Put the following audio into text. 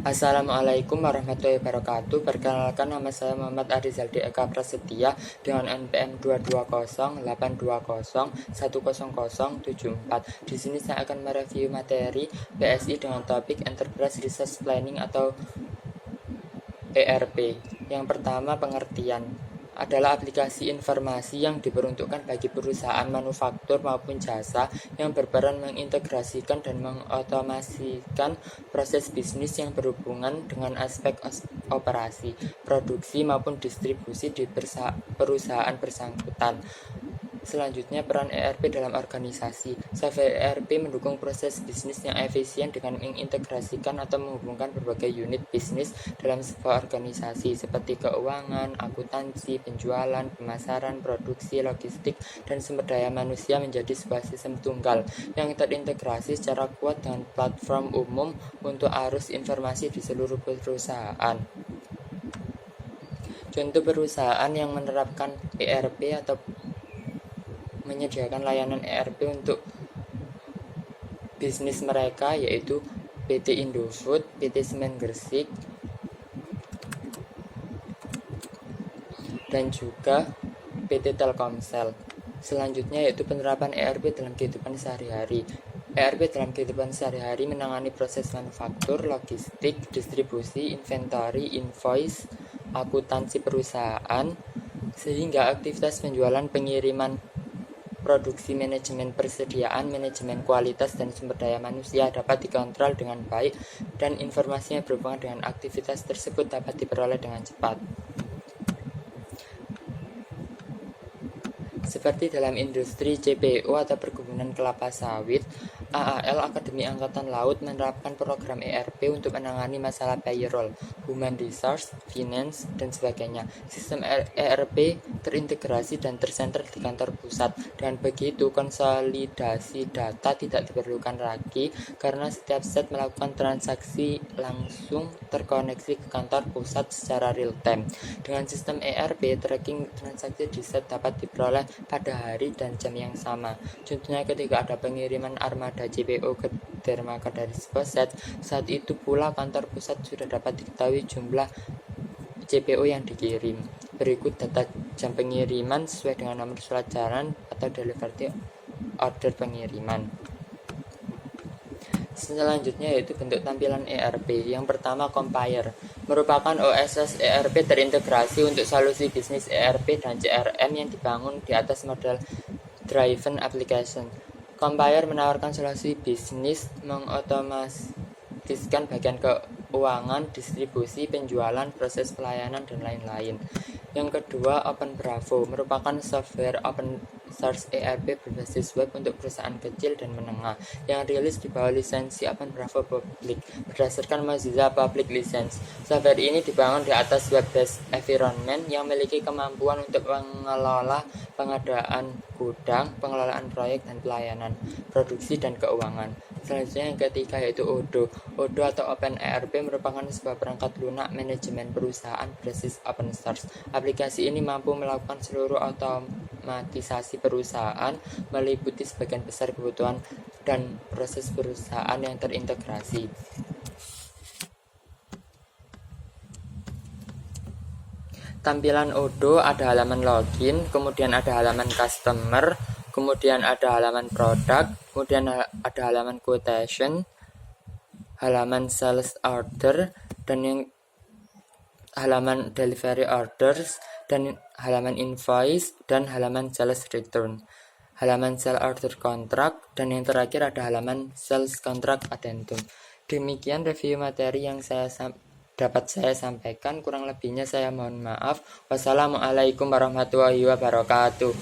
Assalamualaikum warahmatullahi wabarakatuh. Perkenalkan, nama saya Muhammad Arizaldi Eka Prasetya dengan NPM 22082010074. Di sini saya akan mereview materi PSI dengan topik Enterprise Resource Planning atau ERP. Yang pertama, pengertian adalah aplikasi informasi yang diperuntukkan bagi perusahaan manufaktur maupun jasa yang berperan mengintegrasikan dan mengotomasikan proses bisnis yang berhubungan dengan aspek operasi, produksi maupun distribusi di perusahaan bersangkutan. Selanjutnya, peran ERP dalam organisasi. Software ERP mendukung proses bisnis yang efisien dengan mengintegrasikan atau menghubungkan berbagai unit bisnis dalam sebuah organisasi seperti keuangan, akuntansi, penjualan, pemasaran, produksi, logistik, dan sumber daya manusia menjadi sebuah sistem tunggal yang terintegrasi secara kuat dengan platform umum untuk arus informasi di seluruh perusahaan. Contoh perusahaan yang menerapkan ERP atau menyediakan layanan ERP untuk bisnis mereka yaitu PT Indofood, PT Semen Gresik, dan juga PT Telkomsel. Selanjutnya yaitu penerapan ERP dalam kehidupan sehari-hari. ERP dalam kehidupan sehari-hari menangani proses manufaktur, logistik, distribusi, inventory, invoice, akuntansi perusahaan, sehingga aktivitas penjualan, pengiriman, produksi, manajemen persediaan, manajemen kualitas, dan sumber daya manusia dapat dikontrol dengan baik dan informasi yang berhubungan dengan aktivitas tersebut dapat diperoleh dengan cepat. Seperti dalam industri CPO atau perkebunan kelapa sawit, AAL Akademi Angkatan Laut menerapkan program ERP untuk menangani masalah payroll, human resource, finance, dan sebagainya. Sistem ERP terintegrasi dan tersenter di kantor pusat. Dengan begitu, konsolidasi data tidak diperlukan lagi karena setiap set melakukan transaksi langsung terkoneksi ke kantor pusat secara real time. Dengan sistem ERP, tracking transaksi di set dapat diperoleh pada hari dan jam yang sama. Contohnya ketika ada pengiriman armada CPO ke dermaga dari sebuah set, saat itu pula kantor pusat sudah dapat diketahui jumlah CPO yang dikirim. Berikut data jam pengiriman sesuai dengan nomor surat jalan atau delivery order pengiriman. Selanjutnya yaitu bentuk tampilan ERP. Yang pertama, Compare merupakan OSS ERP terintegrasi untuk solusi bisnis ERP dan CRM yang dibangun di atas model Driven Application. Compare menawarkan solusi bisnis mengotomatiskan bagian keuangan, distribusi, penjualan, proses pelayanan, dan lain-lain. Yang kedua, Open Bravo merupakan software open source ERP berbasis web untuk perusahaan kecil dan menengah yang rilis di bawah lisensi Open Bravo Public berdasarkan Mozilla Public License. Software ini dibangun di atas web-based environment yang memiliki kemampuan untuk mengelola pengadaan gudang, pengelolaan proyek, dan pelayanan, produksi, dan keuangan. Selanjutnya yang ketiga yaitu Odoo. Odoo atau Open ERP merupakan sebuah perangkat lunak manajemen perusahaan berbasis open source. Aplikasi ini mampu melakukan seluruh otomatisasi perusahaan, meliputi sebagian besar kebutuhan dan proses perusahaan yang terintegrasi. Tampilan Odoo ada halaman login, kemudian ada halaman customer, kemudian ada halaman produk, kemudian ada halaman quotation, halaman sales order, dan yang halaman delivery orders, dan halaman invoice, dan halaman sales return, halaman sales order contract, dan yang terakhir ada halaman sales contract addendum. Demikian review materi yang dapat saya sampaikan, kurang lebihnya saya mohon maaf. Wassalamualaikum warahmatullahi wabarakatuh.